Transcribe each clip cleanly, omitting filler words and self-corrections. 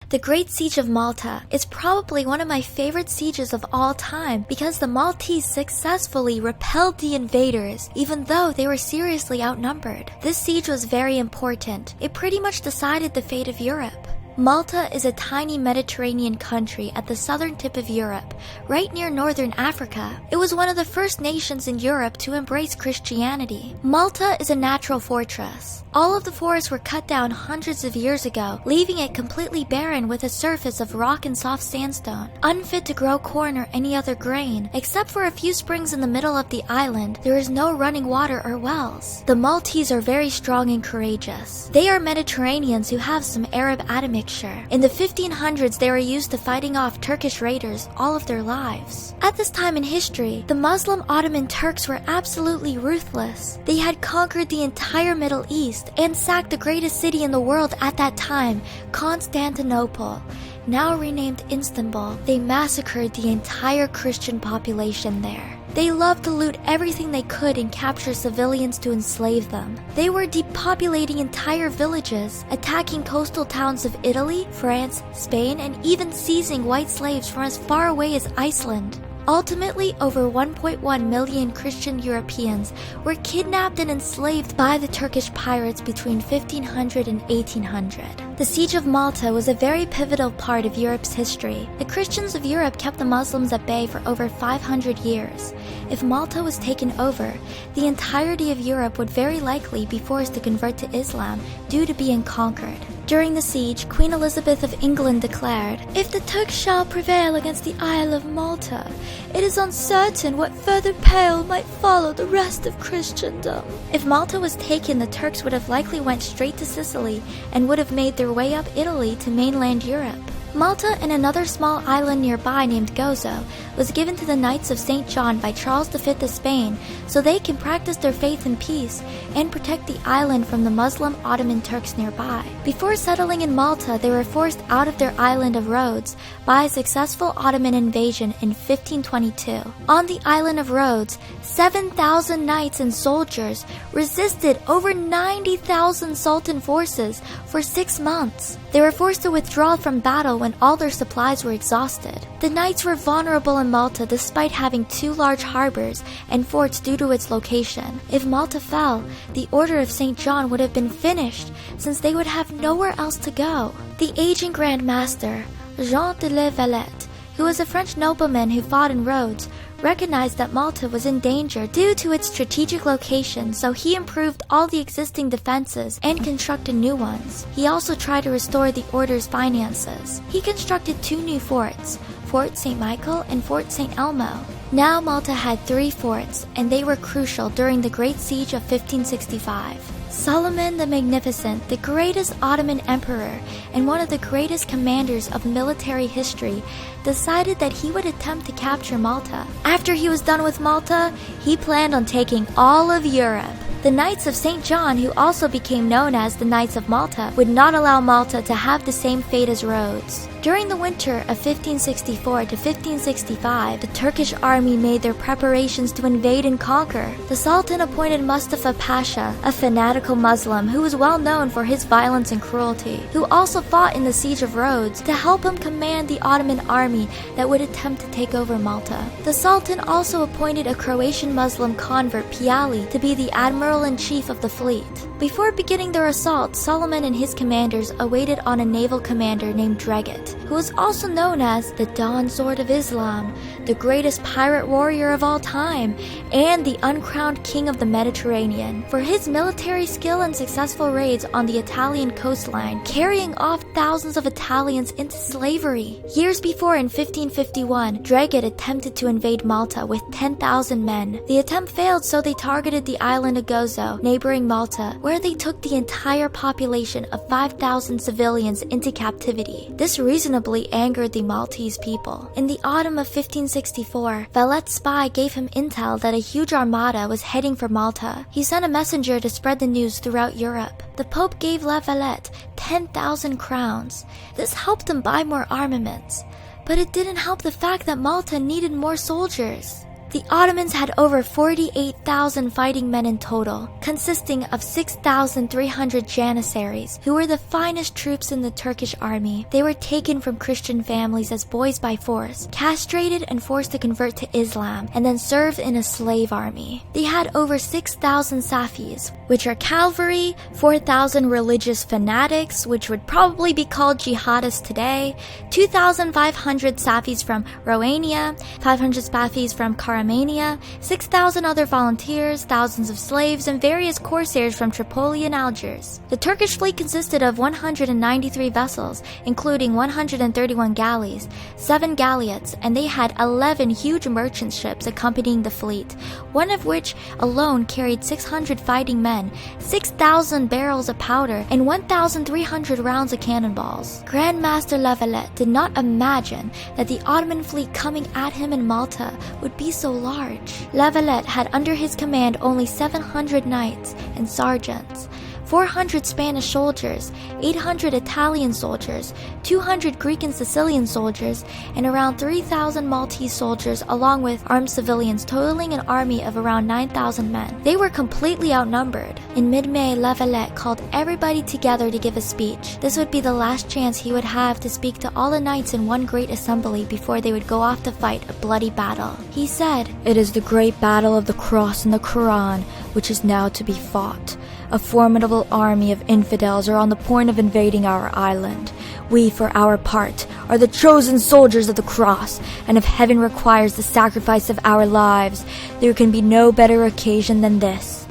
The Great Siege of Malta is probably one of my favorite sieges of all time because the Maltese successfully repelled the invaders, even though they were seriously outnumbered. This siege was very important. It pretty much decided the fate of Europe. Malta is a tiny Mediterranean country at the southern tip of Europe, right near northern Africa. It was one of the first nations in Europe to embrace Christianity. Malta is a natural fortress. All of the forests were cut down hundreds of years ago, leaving it completely barren with a surface of rock and soft sandstone, unfit to grow corn or any other grain. Except for a few springs in the middle of the island, there is no running water or wells. The Maltese are very strong and courageous. They are Mediterraneans who have some Arab admixture. In the 1500s, they were used to fighting off Turkish raiders all of their lives. At this time in history, the Muslim Ottoman Turks were absolutely ruthless. They had conquered the entire Middle East and sacked the greatest city in the world at that time, Constantinople, now renamed Istanbul. They massacred the entire Christian population there. They loved to loot everything they could and capture civilians to enslave them. They were depopulating entire villages, attacking coastal towns of Italy, France, Spain, and even seizing white slaves from as far away as Iceland. Ultimately, over 1.1 million Christian Europeans were kidnapped and enslaved by the Turkish pirates between 1500 and 1800. The Siege of Malta was a very pivotal part of Europe's history. The Christians of Europe kept the Muslims at bay for over 500 years. If Malta was taken over, the entirety of Europe would very likely be forced to convert to Islam due to being conquered. During the siege, Queen Elizabeth of England declared, "If the Turks shall prevail against the Isle of Malta, it is uncertain what further peril might follow the rest of Christendom." If Malta was taken, the Turks would have likely went straight to Sicily and would have made their way up Italy to mainland Europe. Malta and another small island nearby named Gozo was given to the Knights of St. John by Charles V of Spain so they can practice their faith in peace and protect the island from the Muslim Ottoman Turks nearby. Before settling in Malta, they were forced out of their island of Rhodes by a successful Ottoman invasion in 1522. On the island of Rhodes, 7,000 knights and soldiers resisted over 90,000 Sultan forces for 6 months. They were forced to withdraw from battle when all their supplies were exhausted. The knights were vulnerable in Malta despite having 2 large harbors and forts due to its location. If Malta fell, the Order of St. John would have been finished since they would have nowhere else to go. The aging Grand Master, Jean de la Valette, who was a French nobleman who fought in Rhodes, recognized that Malta was in danger due to its strategic location, so he improved all the existing defenses and constructed new ones. He also tried to restore the order's finances. He constructed 2 new forts, Fort St. Michael and Fort St. Elmo. Now Malta had 3 forts, and they were crucial during the Great Siege of 1565. Suleiman the Magnificent, the greatest Ottoman emperor and one of the greatest commanders of military history, decided that he would attempt to capture Malta. After he was done with Malta, he planned on taking all of Europe. The Knights of St. John, who also became known as the Knights of Malta, would not allow Malta to have the same fate as Rhodes. During the winter of 1564 to 1565, the Turkish army made their preparations to invade and conquer. The Sultan appointed Mustafa Pasha, a fanatical Muslim who was well known for his violence and cruelty, who also fought in the Siege of Rhodes, to help him command the Ottoman army that would attempt to take over Malta. The Sultan also appointed a Croatian Muslim convert, Piali, to be the admiral-in-chief of the fleet. Before beginning their assault, Suleiman and his commanders awaited on a naval commander named Dreget, who was also known as the Dawn Sword of Islam, the greatest pirate warrior of all time, and the uncrowned king of the Mediterranean, for his military skill and successful raids on the Italian coastline, carrying off thousands of Italians into slavery. Years before, in 1551, Dreget attempted to invade Malta with 10,000 men. The attempt failed, so they targeted the island of Gozo, neighboring Malta, where they took the entire population of 5,000 civilians into captivity. This reasonably angered the Maltese people. In the autumn of 1564, Valette's spy gave him intel that a huge armada was heading for Malta. He sent a messenger to spread the news throughout Europe. The Pope gave La Valette 10,000 crowns. This helped him buy more armaments, but it didn't help the fact that Malta needed more soldiers. The Ottomans had over 48,000 fighting men in total, consisting of 6,300 janissaries, who were the finest troops in the Turkish army. They were taken from Christian families as boys by force, castrated and forced to convert to Islam, and then served in a slave army. They had over 6,000 Safis, which are cavalry, 4,000 religious fanatics, which would probably be called jihadists today, 2,500 Safis from Romania, 500 Safis from Armenia, 6,000 other volunteers, thousands of slaves, and various corsairs from Tripoli and Algiers. The Turkish fleet consisted of 193 vessels, including 131 galleys, 7 galleots, and they had 11 huge merchant ships accompanying the fleet, one of which alone carried 600 fighting men, 6,000 barrels of powder, and 1,300 rounds of cannonballs. Grand Master La Valette did not imagine that the Ottoman fleet coming at him in Malta would be so large. La Valette had under his command only 700 knights and sergeants, 400 Spanish soldiers, 800 Italian soldiers, 200 Greek and Sicilian soldiers, and around 3,000 Maltese soldiers, along with armed civilians, totaling an army of around 9,000 men. They were completely outnumbered. In mid-May, La Valette called everybody together to give a speech. This would be the last chance he would have to speak to all the knights in one great assembly before they would go off to fight a bloody battle. He said, "It is the great battle of the cross and the Quran which is now to be fought. A formidable army of infidels are on the point of invading our island. We, for our part, are the chosen soldiers of the cross, and if heaven requires the sacrifice of our lives, there can be no better occasion than this.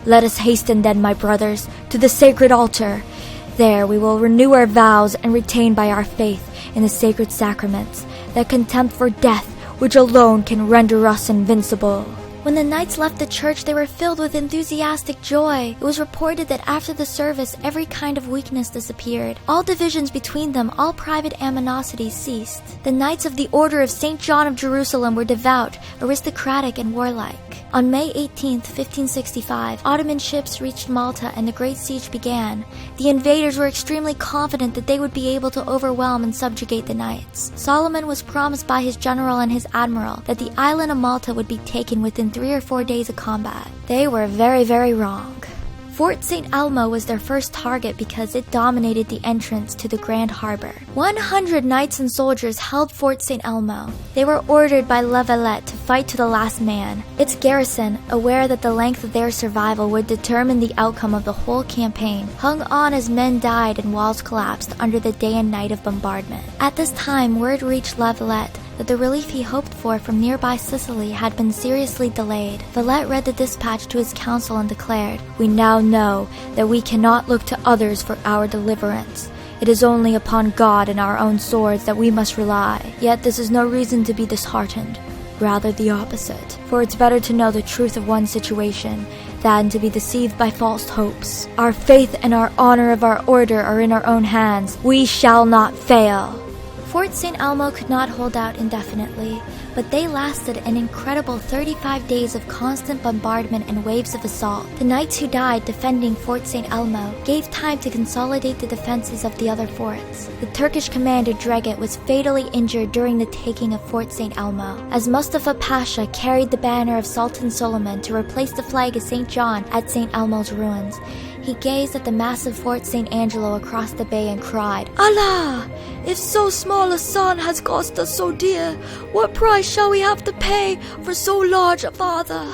Let us hasten then, my brothers, to the sacred altar. There we will renew our vows and retain by our faith in the sacred sacraments that contempt for death which alone can render us invincible." When the knights left the church, they were filled with enthusiastic joy. It was reported that after the service, every kind of weakness disappeared. All divisions between them, all private animosities ceased. The Knights of the Order of St. John of Jerusalem were devout, aristocratic, and warlike. On May 18, 1565, Ottoman ships reached Malta and the Great Siege began. The invaders were extremely confident that they would be able to overwhelm and subjugate the knights. Solomon was promised by his general and his admiral that the island of Malta would be taken within 3 or 4 days of combat. They were very, very wrong. Fort St. Elmo was their first target because it dominated the entrance to the Grand Harbor. 100 knights and soldiers held Fort St. Elmo. They were ordered by La Valette to fight to the last man. Its garrison, aware that the length of their survival would determine the outcome of the whole campaign, hung on as men died and walls collapsed under the day and night of bombardment. At this time, word reached La Valette that the relief he hoped for from nearby Sicily had been seriously delayed. Valette read the dispatch to his council and declared, "We now know that we cannot look to others for our deliverance. It is only upon God and our own swords that we must rely. Yet this is no reason to be disheartened. Rather the opposite. For it's better to know the truth of one's situation than to be deceived by false hopes. Our faith and our honor of our order are in our own hands. We shall not fail." Fort St. Elmo could not hold out indefinitely, but they lasted an incredible 35 days of constant bombardment and waves of assault. The knights who died defending Fort St. Elmo gave time to consolidate the defenses of the other forts. The Turkish commander Dreget was fatally injured during the taking of Fort St. Elmo. As Mustafa Pasha carried the banner of Sultan Suleiman to replace the flag of St. John at St. Elmo's ruins, he gazed at the massive Fort St. Angelo across the bay and cried, "Allah! If so small a son has cost us so dear, what price shall we have to pay for so large a father?"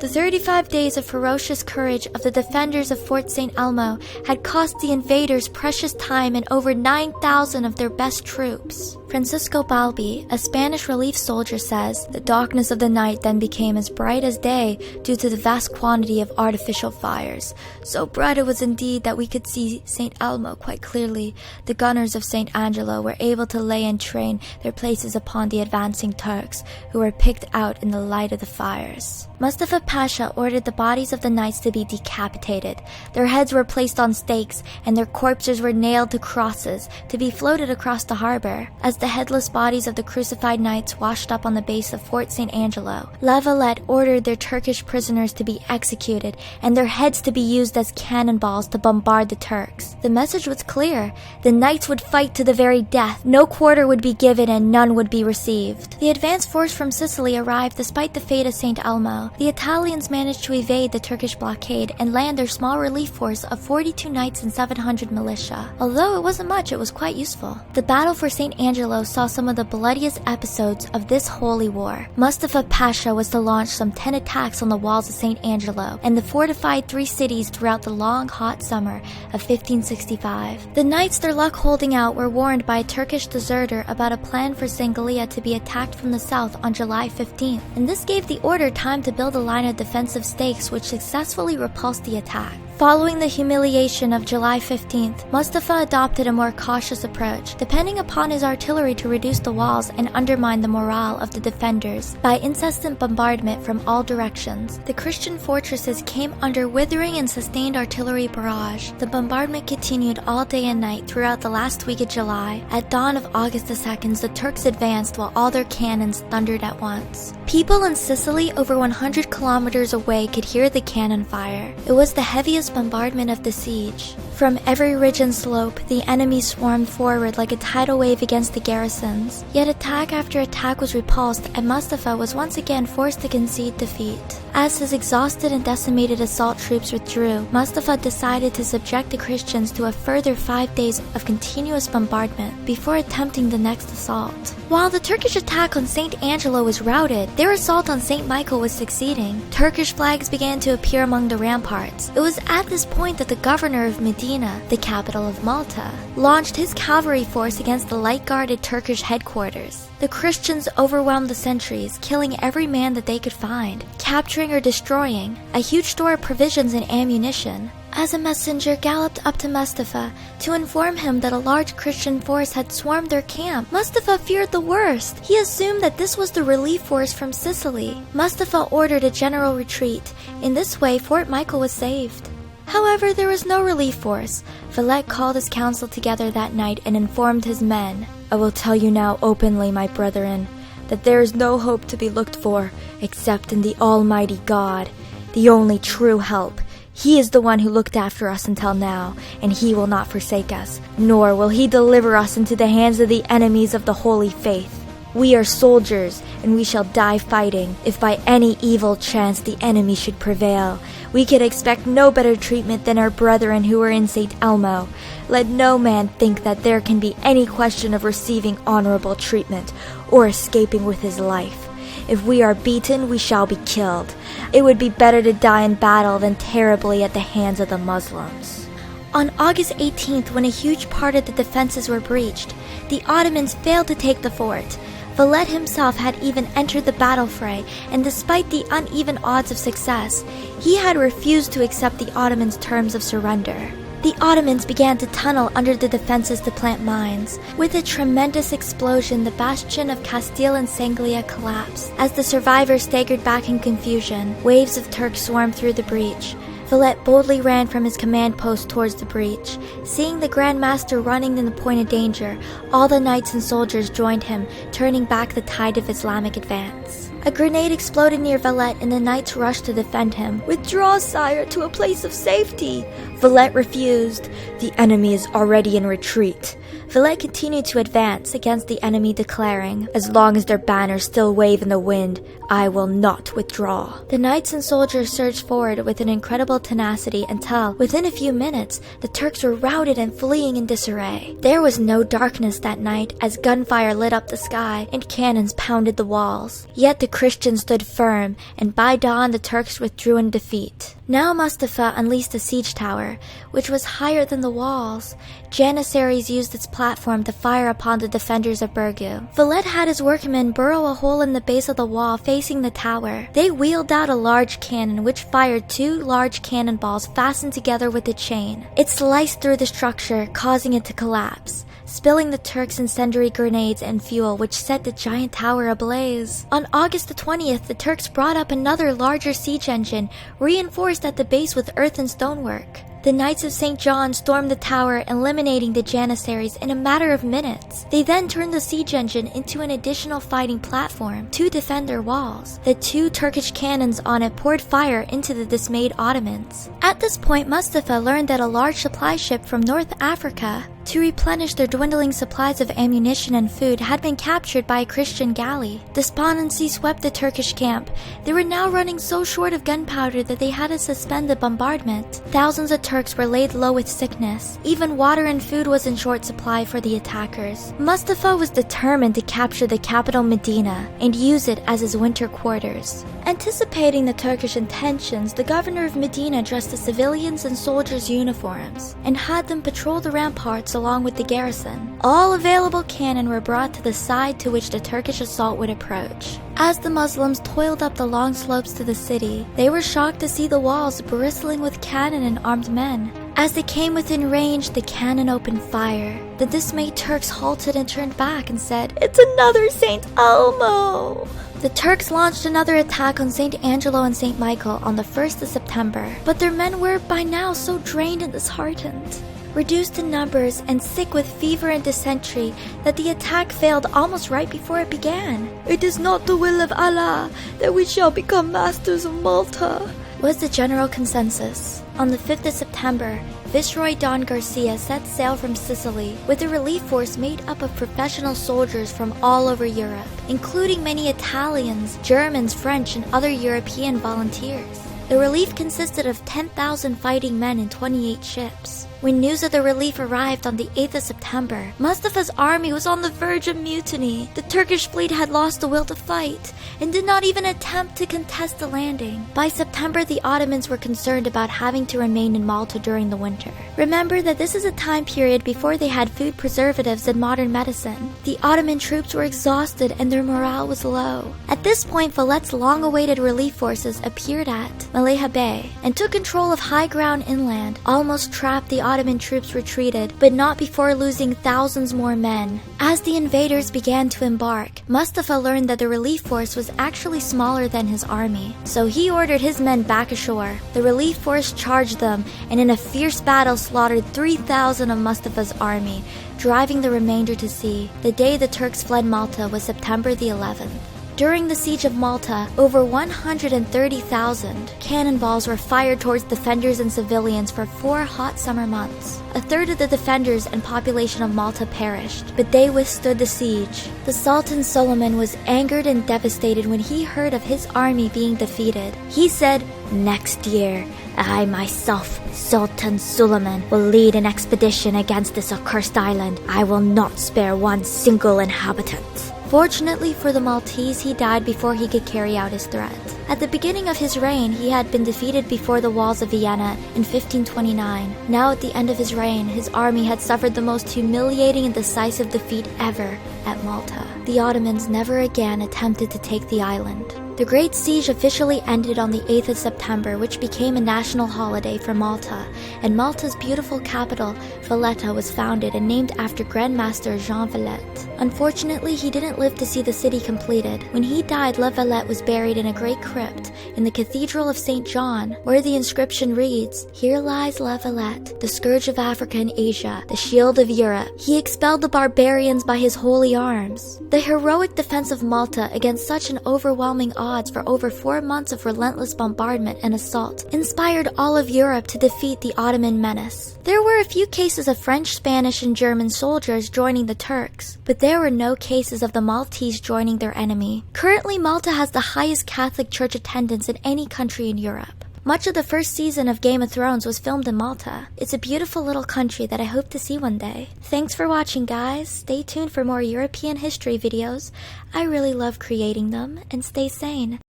The 35 days of ferocious courage of the defenders of Fort St. Elmo had cost the invaders precious time and over 9,000 of their best troops. Francisco Balbi, a Spanish relief soldier, says, "The darkness of the night then became as bright as day due to the vast quantity of artificial fires. So bright it was indeed that we could see St. Elmo quite clearly. The gunners of St. Angelo were able to lay and train their places upon the advancing Turks, who were picked out in the light of the fires." Mustafa Pasha ordered the bodies of the knights to be decapitated. Their heads were placed on stakes, and their corpses were nailed to crosses to be floated across the harbor. As the headless bodies of the crucified knights washed up on the base of Fort St. Angelo, La Valette ordered their Turkish prisoners to be executed and their heads to be used as cannonballs to bombard the Turks. The message was clear. The knights would fight to the very death. No quarter would be given and none would be received. The advance force from Sicily arrived despite the fate of St. Elmo. The Italians managed to evade the Turkish blockade and land their small relief force of 42 knights and 700 militia. Although it wasn't much, it was quite useful. The battle for St. Angelo saw some of the bloodiest episodes of this holy war. Mustafa Pasha was to launch some 10 attacks on the walls of St. Angelo and the fortified 3 cities throughout the long, hot summer of 1565. The knights, their luck holding out, were warned by a Turkish deserter about a plan for Sangalia to be attacked from the south on July 15th, and this gave the order time to build a line of defensive stakes which successfully repulsed the attack. Following the humiliation of July 15th, Mustafa adopted a more cautious approach, depending upon his artillery to reduce the walls and undermine the morale of the defenders by incessant bombardment from all directions. The Christian fortresses came under withering and sustained artillery barrage. The bombardment continued all day and night throughout the last week of July. At dawn of August 2nd, the Turks advanced while all their cannons thundered at once. People in Sicily over 100 kilometers away could hear the cannon fire. It was the heaviest bombardment of the siege. From every ridge and slope, the enemy swarmed forward like a tidal wave against the garrisons. Yet attack after attack was repulsed, and Mustafa was once again forced to concede defeat. As his exhausted and decimated assault troops withdrew, Mustafa decided to subject the Christians to a further 5 days of continuous bombardment before attempting the next assault. While the Turkish attack on St. Angelo was routed, their assault on St. Michael was succeeding. Turkish flags began to appear among the ramparts. It was at this point that the governor of Medina, the capital of Malta, launched his cavalry force against the light-guarded Turkish headquarters. The Christians overwhelmed the sentries, killing every man that they could find, capturing or destroying a huge store of provisions and ammunition. As a messenger galloped up to Mustafa to inform him that a large Christian force had swarmed their camp, Mustafa feared the worst. He assumed that this was the relief force from Sicily. Mustafa ordered a general retreat. In this way, Fort Michael was saved. However, there was no relief force. Valette called his council together that night and informed his men, "I will tell you now openly, my brethren, that there is no hope to be looked for except in the Almighty God, the only true help. He is the one who looked after us until now, and he will not forsake us, nor will he deliver us into the hands of the enemies of the holy faith. We are soldiers, and we shall die fighting. If by any evil chance the enemy should prevail, we can expect no better treatment than our brethren who are in St. Elmo. Let no man think that there can be any question of receiving honorable treatment or escaping with his life. If we are beaten, we shall be killed. It would be better to die in battle than terribly at the hands of the Muslims." On August 18th, when a huge part of the defenses were breached, the Ottomans failed to take the fort. Valette himself had even entered the battle fray, and despite the uneven odds of success, he had refused to accept the Ottomans' terms of surrender. The Ottomans began to tunnel under the defenses to plant mines. With a tremendous explosion, the bastion of Castile and Sanglia collapsed. As the survivors staggered back in confusion, waves of Turks swarmed through the breach. Valette boldly ran from his command post towards the breach. Seeing the Grand Master running in the point of danger, all the knights and soldiers joined him, turning back the tide of Islamic advance. A grenade exploded near Valette and the knights rushed to defend him. "Withdraw, sire, to a place of safety." Valette refused. "The enemy is already in retreat." Valette continued to advance against the enemy, declaring, "As long as their banners still wave in the wind, I will not withdraw." The knights and soldiers surged forward with an incredible tenacity until, within a few minutes, the Turks were routed and fleeing in disarray. There was no darkness that night as gunfire lit up the sky and cannons pounded the walls. Yet the Christians stood firm, and by dawn the Turks withdrew in defeat. Now Mustafa unleashed a siege tower, which was higher than the walls. Janissaries used its platform to fire upon the defenders of Birgu. Valette had his workmen burrow a hole in the base of the wall facing the tower. They wheeled out a large cannon which fired 2 large cannonballs fastened together with a chain. It sliced through the structure, causing it to collapse. spilling the Turks incendiary grenades and fuel, which set the giant tower ablaze. On August the 20th, the Turks brought up another larger siege engine, reinforced at the base with earth and stonework. The Knights of St. John stormed the tower, eliminating the Janissaries in a matter of minutes. They then turned the siege engine into an additional fighting platform to defend their walls. The 2 Turkish cannons on it poured fire into the dismayed Ottomans. At this point, Mustafa learned that a large supply ship from North Africa to replenish their dwindling supplies of ammunition and food had been captured by a Christian galley. Despondency swept the Turkish camp. They were now running so short of gunpowder that they had to suspend the bombardment. Thousands of Turks were laid low with sickness. Even water and food was in short supply for the attackers. Mustafa was determined to capture the capital Medina and use it as his winter quarters. Anticipating the Turkish intentions, the governor of Medina dressed the civilians in soldiers' uniforms and had them patrol the ramparts along with the garrison. All available cannon were brought to the side to which the Turkish assault would approach. As the Muslims toiled up the long slopes to the city, they were shocked to see the walls bristling with cannon and armed men. As they came within range, the cannon opened fire. The dismayed Turks halted and turned back and said, "It's another Saint Elmo!" The Turks launched another attack on St. Angelo and St. Michael on the 1st of September, but their men were by now so drained and disheartened, reduced in numbers and sick with fever and dysentery, that the attack failed almost right before it began. "It is not the will of Allah that we shall become masters of Malta," was the general consensus. On the 5th of September, Viceroy Don Garcia set sail from Sicily with a relief force made up of professional soldiers from all over Europe, including many Italians, Germans, French, and other European volunteers. The relief consisted of 10,000 fighting men and 28 ships. When news of the relief arrived on the 8th of September, Mustafa's army was on the verge of mutiny. The Turkish fleet had lost the will to fight and did not even attempt to contest the landing. By September, the Ottomans were concerned about having to remain in Malta during the winter. Remember that this is a time period before they had food preservatives and modern medicine. The Ottoman troops were exhausted and their morale was low. At this point, Valet's long-awaited relief forces appeared at Malha Bay and took control of high ground inland, almost trapped the Ottoman troops retreated, but not before losing thousands more men. As the invaders began to embark, Mustafa learned that the relief force was actually smaller than his army, so he ordered his men back ashore. The relief force charged them, and in a fierce battle slaughtered 3,000 of Mustafa's army, driving the remainder to sea. The day the Turks fled Malta was September the 11th. During the siege of Malta, over 130,000 cannonballs were fired towards defenders and civilians for 4 hot summer months. A third of the defenders and population of Malta perished, but they withstood the siege. The Sultan Suleiman was angered and devastated when he heard of his army being defeated. He said, "Next year, I myself, Sultan Suleiman, will lead an expedition against this accursed island. I will not spare one single inhabitant." Fortunately for the Maltese, he died before he could carry out his threat. At the beginning of his reign, he had been defeated before the walls of Vienna in 1529. Now at the end of his reign, his army had suffered the most humiliating and decisive defeat ever at Malta. The Ottomans never again attempted to take the island. The Great Siege officially ended on the 8th of September, which became a national holiday for Malta, and Malta's beautiful capital, Valletta, was founded and named after Grandmaster Jean Valette. Unfortunately, he didn't live to see the city completed. When he died, La Valette was buried in a great crypt in the Cathedral of St. John, where the inscription reads, "Here lies La Valette, the scourge of Africa and Asia, the shield of Europe. He expelled the barbarians by his holy arms." The heroic defense of Malta against such an overwhelming odds for over 4 months of relentless bombardment and assault inspired all of Europe to defeat the Ottoman menace. There were a few cases of French, Spanish, and German soldiers joining the Turks, but there were no cases of the Maltese joining their enemy. Currently, Malta has the highest Catholic Church attendance in any country in Europe. Much of the first season of Game of Thrones was filmed in Malta. It's a beautiful little country that I hope to see one day. Thanks for watching, guys. Stay tuned for more European history videos. I really love creating them, and stay sane.